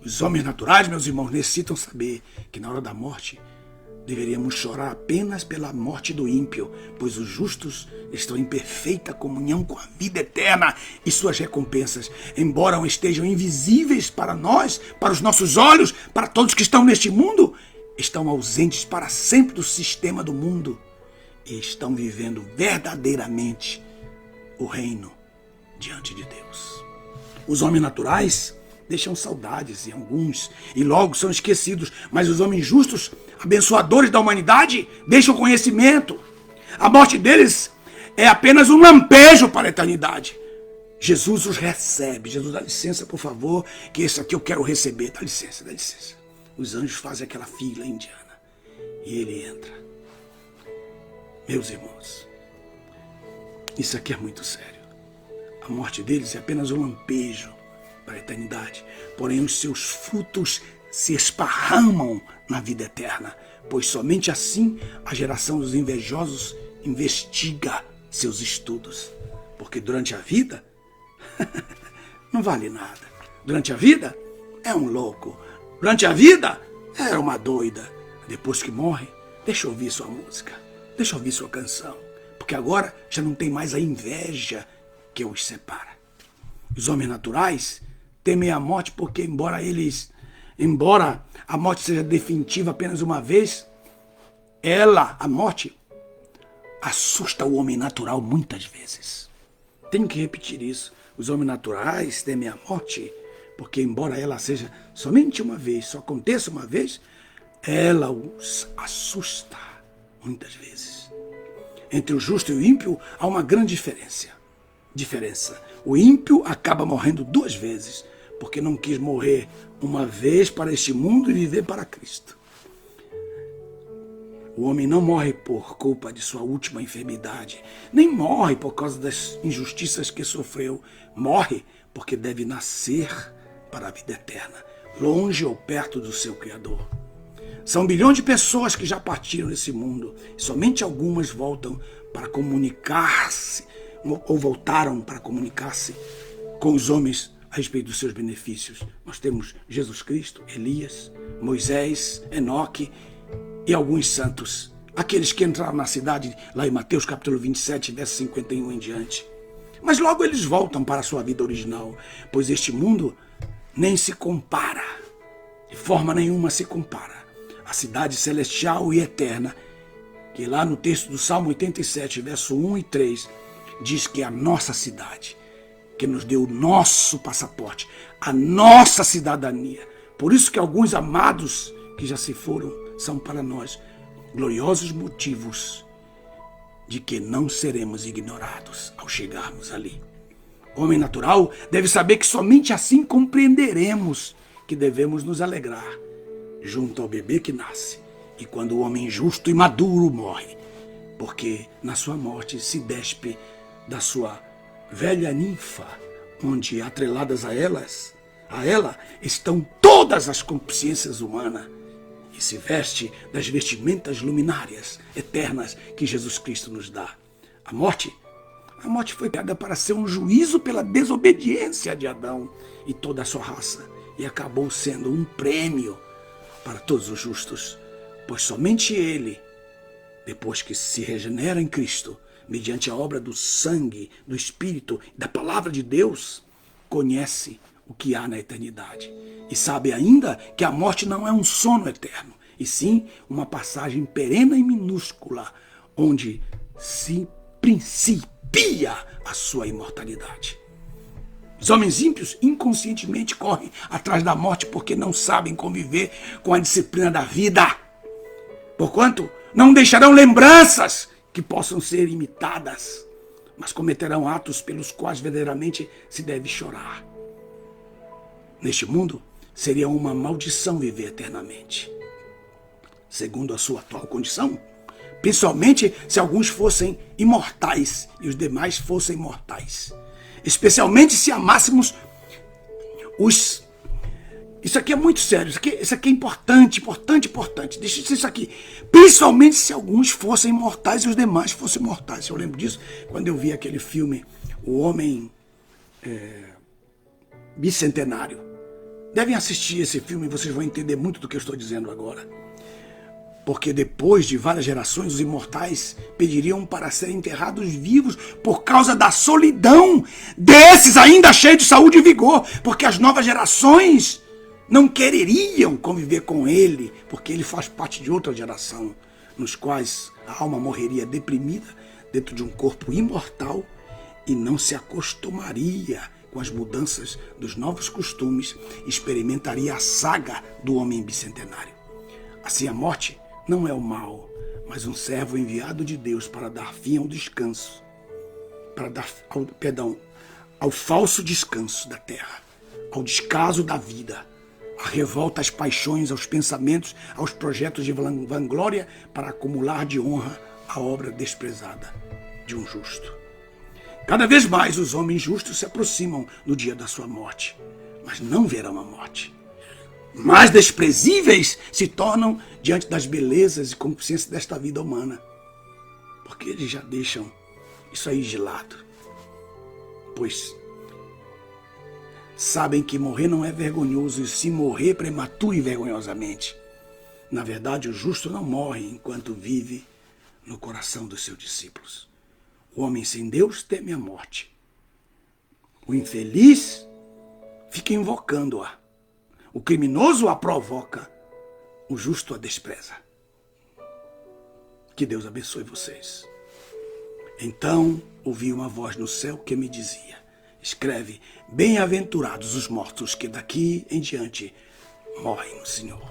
Os homens naturais, meus irmãos, necessitam saber que na hora da morte deveríamos chorar apenas pela morte do ímpio, pois os justos estão em perfeita comunhão com a vida eterna e suas recompensas, embora estejam invisíveis para nós, para os nossos olhos, para todos que estão neste mundo, estão ausentes para sempre do sistema do mundo e estão vivendo verdadeiramente o reino diante de Deus. Os homens naturais deixam saudades em alguns e logo são esquecidos, mas os homens justos, abençoadores da humanidade, deixam conhecimento. A morte deles é apenas um lampejo para a eternidade. Jesus os recebe. Jesus, dá licença, por favor, que esse aqui eu quero receber. Dá licença, dá licença. Os anjos fazem aquela fila indiana e ele entra. Meus irmãos, isso aqui é muito sério. A morte deles é apenas um lampejo para a eternidade, porém os seus frutos se esparramam na vida eterna, pois somente assim a geração dos invejosos investiga seus estudos, porque durante a vida não vale nada. Durante a vida é um louco. Durante a vida é uma doida. Depois que morre, deixa eu ouvir sua música, deixa eu ouvir sua canção, porque agora já não tem mais a inveja que os separa. Os homens naturais temem a morte porque embora a morte seja definitiva apenas uma vez, a morte, assusta o homem natural muitas vezes. Tenho que repetir isso. Os homens naturais temem a morte porque embora ela seja somente uma vez, só aconteça uma vez, ela os assusta muitas vezes. Entre o justo e o ímpio há uma grande diferença. O ímpio acaba morrendo 2 vezes, porque não quis morrer uma vez para este mundo e viver para Cristo. O homem não morre por culpa de sua última enfermidade, nem morre por causa das injustiças que sofreu. Morre porque deve nascer para a vida eterna, longe ou perto do seu Criador. São bilhões de pessoas que já partiram desse mundo, e somente algumas voltam para comunicar-se, ou voltaram para comunicar-se com os homens a respeito dos seus benefícios. Nós temos Jesus Cristo, Elias, Moisés, Enoque e alguns santos, aqueles que entraram na cidade lá em Mateus capítulo 27, verso 51 em diante. Mas logo eles voltam para a sua vida original, pois este mundo nem se compara, de forma nenhuma se compara, à cidade celestial e eterna, que lá no texto do Salmo 87, verso 1 e 3, diz que é a nossa cidade, que nos deu o nosso passaporte, a nossa cidadania. Por isso que alguns amados que já se foram são para nós gloriosos motivos de que não seremos ignorados ao chegarmos ali. O homem natural deve saber que somente assim compreenderemos que devemos nos alegrar junto ao bebê que nasce e quando o homem justo e maduro morre, porque na sua morte se despe da sua velha ninfa, onde atreladas a ela estão todas as consciências humanas, e se veste das vestimentas luminárias eternas que Jesus Cristo nos dá. A morte foi criada para ser um juízo pela desobediência de Adão e toda a sua raça, e acabou sendo um prêmio para todos os justos, pois somente ele, depois que se regenera em Cristo, mediante a obra do sangue, do Espírito e da Palavra de Deus, conhece o que há na eternidade e sabe ainda que a morte não é um sono eterno, e sim uma passagem perene e minúscula, onde se principia a sua imortalidade. Os homens ímpios inconscientemente correm atrás da morte porque não sabem conviver com a disciplina da vida, porquanto não deixarão lembranças que possam ser imitadas, mas cometerão atos pelos quais verdadeiramente se deve chorar. Neste mundo, seria uma maldição viver eternamente, segundo a sua atual condição, principalmente se alguns fossem imortais e os demais fossem mortais, especialmente se amássemos os... Isso aqui é muito sério, isso aqui é importante. Deixa eu dizer isso aqui. Principalmente se alguns fossem mortais e os demais fossem mortais. Eu lembro disso quando eu vi aquele filme, O Homem Bicentenário. Devem assistir esse filme e vocês vão entender muito do que eu estou dizendo agora. Porque depois de várias gerações, os imortais pediriam para serem enterrados vivos por causa da solidão desses ainda cheios de saúde e vigor. Porque as novas gerações não quereriam conviver com ele, porque ele faz parte de outra geração, nos quais a alma morreria deprimida dentro de um corpo imortal e não se acostumaria com as mudanças dos novos costumes, experimentaria a saga do homem bicentenário. Assim, a morte não é o mal, mas um servo enviado de Deus para dar fim ao descanso, ao falso descanso da terra, ao descaso da vida, à revolta às paixões, aos pensamentos, aos projetos de vanglória para acumular de honra a obra desprezada de um justo. Cada vez mais os homens justos se aproximam do dia da sua morte, mas não verão a morte. Mais desprezíveis se tornam diante das belezas e concupiscências desta vida humana, porque eles já deixam isso aí de lado, pois sabem que morrer não é vergonhoso, e se morrer prematuro e vergonhosamente. Na verdade, o justo não morre enquanto vive no coração dos seus discípulos. O homem sem Deus teme a morte. O infeliz fica invocando-a. O criminoso a provoca. O justo a despreza. Que Deus abençoe vocês. Então ouvi uma voz no céu que me dizia: escreve, bem-aventurados os mortos que daqui em diante morrem no Senhor.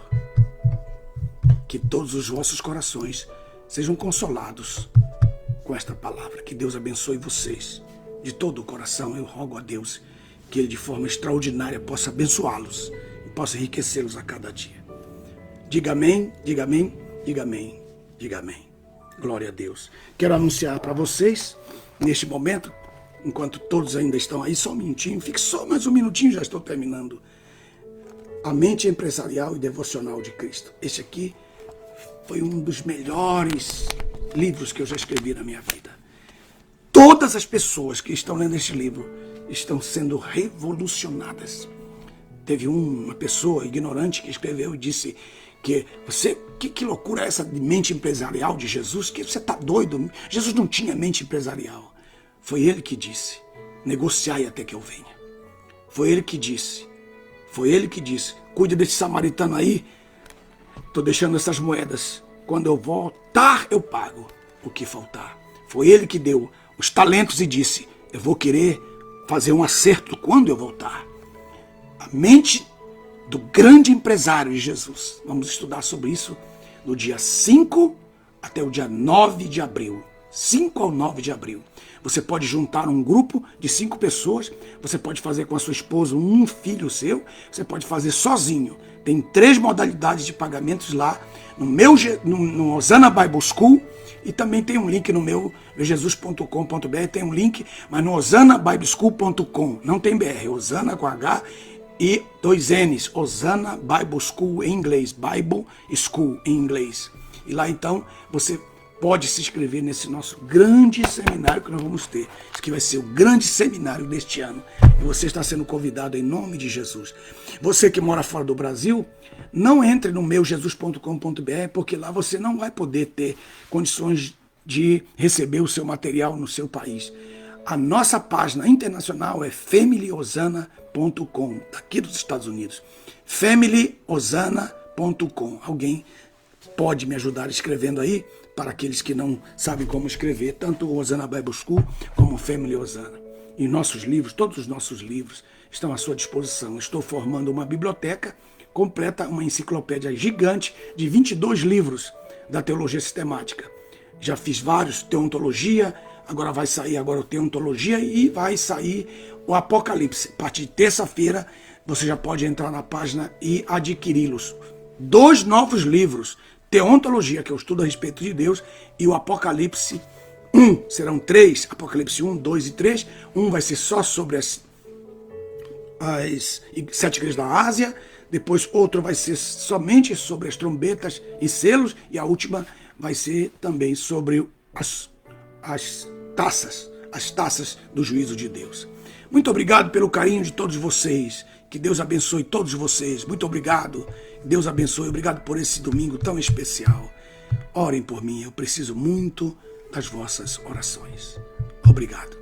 Que todos os vossos corações sejam consolados com esta palavra. Que Deus abençoe vocês de todo o coração. Eu rogo a Deus que Ele de forma extraordinária possa abençoá-los e possa enriquecê-los a cada dia. Diga amém, diga amém, diga amém, diga amém. Glória a Deus. Quero anunciar para vocês, neste momento, enquanto todos ainda estão aí, só um minutinho, fique só mais um minutinho, já estou terminando. A Mente Empresarial e Devocional de Cristo. Este aqui foi um dos melhores livros que eu já escrevi na minha vida. Todas as pessoas que estão lendo este livro estão sendo revolucionadas. Teve uma pessoa ignorante que escreveu e disse que que loucura é essa de mente empresarial de Jesus? Que você está doido? Jesus não tinha mente empresarial. Foi ele que disse: negociai até que eu venha. Foi ele que disse. Cuide desse samaritano aí. Estou deixando essas moedas. Quando eu voltar, eu pago o que faltar. Foi ele que deu os talentos e disse: eu vou querer fazer um acerto quando eu voltar. A mente do grande empresário de Jesus. Vamos estudar sobre isso no dia 5 até o dia 9 de abril. 5 ao 9 de abril. Você pode juntar um grupo de 5 pessoas, você pode fazer com a sua esposa, um filho seu, você pode fazer sozinho. Tem 3 modalidades de pagamentos lá no Osana Bible School, e também tem um link no meu jesus.com.br, tem um link, mas no osanabibleschool.com, não tem BR, Osana com H e 2 N's, Osana Bible School em inglês, Bible School em inglês. E lá então você pode se inscrever nesse nosso grande seminário que nós vamos ter. Isso aqui vai ser o grande seminário deste ano. E você está sendo convidado em nome de Jesus. Você que mora fora do Brasil, não entre no meujesus.com.br, porque lá você não vai poder ter condições de receber o seu material no seu país. A nossa página internacional é familyosana.com, daqui dos Estados Unidos. familyosana.com. Alguém pode me ajudar escrevendo aí, para aqueles que não sabem como escrever, tanto o Osana Bible School como o Family Osana. E nossos livros, todos os nossos livros estão à sua disposição. Estou formando uma biblioteca completa, uma enciclopédia gigante de 22 livros da teologia sistemática. Já fiz vários, teontologia, agora vai sair o teontologia e vai sair o Apocalipse. A partir de terça-feira você já pode entrar na página e adquiri-los. 2 novos livros, Teontologia, que é o estudo a respeito de Deus, e o Apocalipse 1. Serão 3, Apocalipse 1, 2 e 3. Um vai ser só sobre as 7 igrejas da Ásia, depois outro vai ser somente sobre as trombetas e selos, e a última vai ser também sobre as taças do juízo de Deus. Muito obrigado pelo carinho de todos vocês. Que Deus abençoe todos vocês. Muito obrigado. Deus abençoe. Obrigado por esse domingo tão especial. Orem por mim. Eu preciso muito das vossas orações. Obrigado.